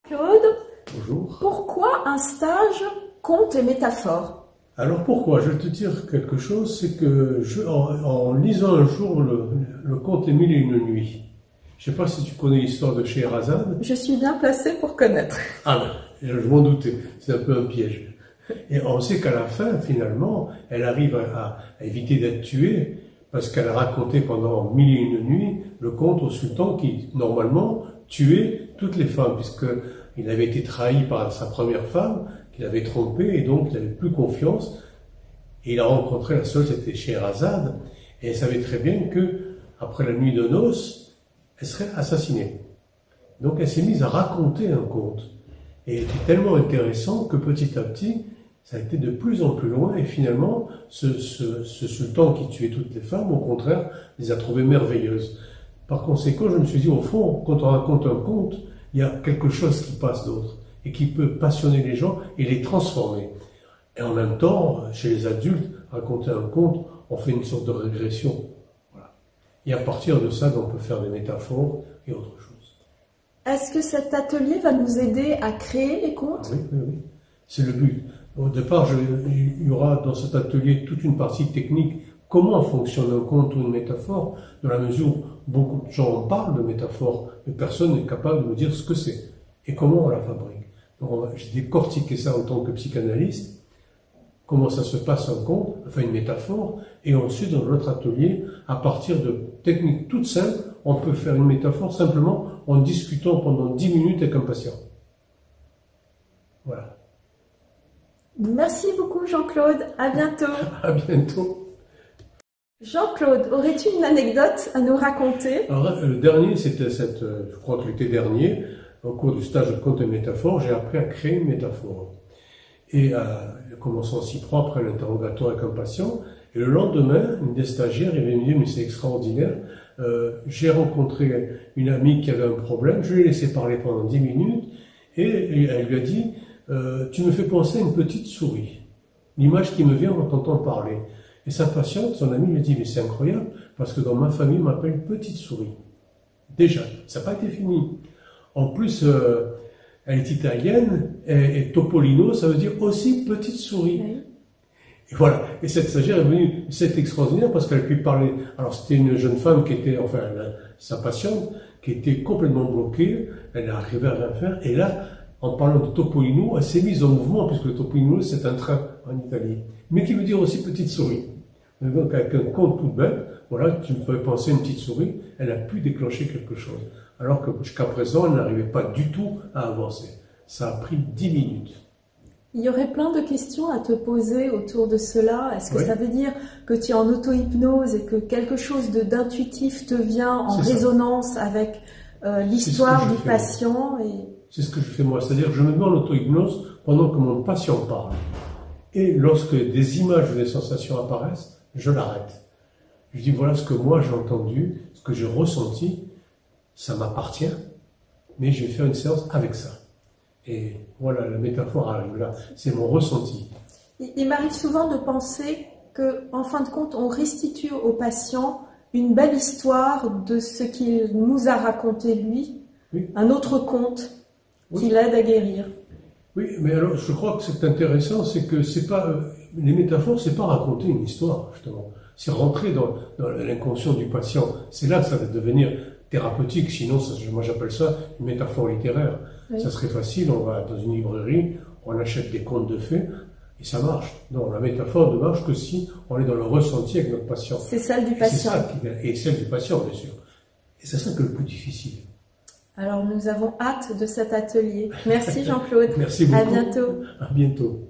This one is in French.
Claude, Bonjour. pourquoi un stage conte et métaphores? Alors pourquoi? Je vais te dire quelque chose, c'est que en lisant un jour le conte Les Mille et une nuits, je ne sais pas si tu connais l'histoire de Scheherazade. Je suis bien placée pour connaître. Ah ben, je m'en doutais, c'est un peu un piège. Et on sait qu'à la fin, finalement, elle arrive à éviter d'être tuée, parce qu'elle a raconté pendant Mille et une nuits le conte au sultan qui, normalement, tuait toutes les femmes, puisqu'il avait été trahi par sa première femme, qu'il avait trompée, et donc il n'avait plus confiance. Et il a rencontré la seule, c'était Scheherazade, et elle savait très bien que, après la nuit de noces, elle serait assassinée. Donc elle s'est mise à raconter un conte. Et il était tellement intéressant que petit à petit, ça a été de plus en plus loin, et finalement, ce sultan qui tuait toutes les femmes, au contraire, les a trouvées merveilleuses. Par conséquent, je me suis dit, au fond, quand on raconte un conte, il y a quelque chose qui passe d'autre, et qui peut passionner les gens et les transformer. Et en même temps, chez les adultes, raconter un conte, on fait une sorte de régression. Voilà. Et à partir de ça, on peut faire des métaphores et autre chose. Est-ce que cet atelier va nous aider à créer les contes? Ah oui, oui, oui. C'est le but. Au départ, il y aura dans cet atelier toute une partie technique, comment fonctionne un conte ou une métaphore, dans la mesure où beaucoup de gens en parlent de métaphore, mais personne n'est capable de me dire ce que c'est et comment on la fabrique. Donc j'ai décortiqué ça en tant que psychanalyste, comment ça se passe un conte, enfin une métaphore, et ensuite dans l'autre atelier, à partir de techniques toutes simples, on peut faire une métaphore simplement en discutant pendant 10 minutes avec un patient. Voilà. Merci beaucoup Jean-Claude, à bientôt. À bientôt. Jean-Claude, aurais-tu une anecdote à nous raconter? Alors, le dernier, c'était je crois que l'été dernier, au cours du stage de conte et métaphore, j'ai appris à créer une métaphore. Et commençant s'y prendre après l'interrogatoire avec un patient, et le lendemain, une des stagiaires, elle me dit, mais c'est extraordinaire, j'ai rencontré une amie qui avait un problème, je l'ai laissé parler pendant 10 minutes, et elle lui a dit, tu me fais penser à une petite souris. L'image qui me vient en t'entendant parler. Et sa patiente, son amie, lui dit, mais c'est incroyable, parce que dans ma famille, on m'appelle petite souris. Déjà, ça n'a pas été fini. En plus, elle est italienne, et Topolino, ça veut dire aussi petite souris. Oui. Et voilà. Et cette stagiaire est venue, c'est extraordinaire, parce qu'elle a pu parler. Alors, c'était une jeune femme qui était, enfin, sa patiente, qui était complètement bloquée, elle n'arrivait à rien faire, et là, en parlant de Topolino, elle s'est mise en mouvement, puisque le Topolino, c'est un train en Italie, mais qui veut dire aussi petite souris. Donc, avec un conte tout bête, voilà, tu me ferais penser à une petite souris, elle a pu déclencher quelque chose. Alors que jusqu'à présent, elle n'arrivait pas du tout à avancer. Ça a pris 10 minutes. Il y aurait plein de questions à te poser autour de cela. Est-ce que ça veut dire que tu es en auto-hypnose et que quelque chose d'intuitif te vient en résonance avec l'histoire du patient C'est ce que je fais moi, c'est-à-dire que je me mets en auto-hypnose pendant que mon patient parle. Et lorsque des images ou des sensations apparaissent, je l'arrête. Je dis voilà ce que moi j'ai entendu, ce que j'ai ressenti, ça m'appartient, mais je vais faire une séance avec ça. Et voilà, la métaphore arrive là, c'est mon ressenti. Il m'arrive souvent de penser qu'en fin de compte, on restitue au patient une belle histoire de ce qu'il nous a raconté lui, un autre conte qui l'aide à guérir. Oui, mais alors je crois que c'est intéressant, c'est que c'est pas les métaphores, c'est pas raconter une histoire justement, c'est rentrer dans l'inconscient du patient. C'est là que ça va devenir thérapeutique. Sinon, moi j'appelle ça une métaphore littéraire. Oui. Ça serait facile, on va dans une librairie, on achète des contes de fées et ça marche. Non, la métaphore ne marche que si on est dans le ressenti avec notre patient. C'est celle du patient. Et celle du patient, bien sûr. Et c'est ça que le plus difficile. Alors, nous avons hâte de cet atelier. Merci Jean-Claude. Merci beaucoup. À bientôt. À bientôt.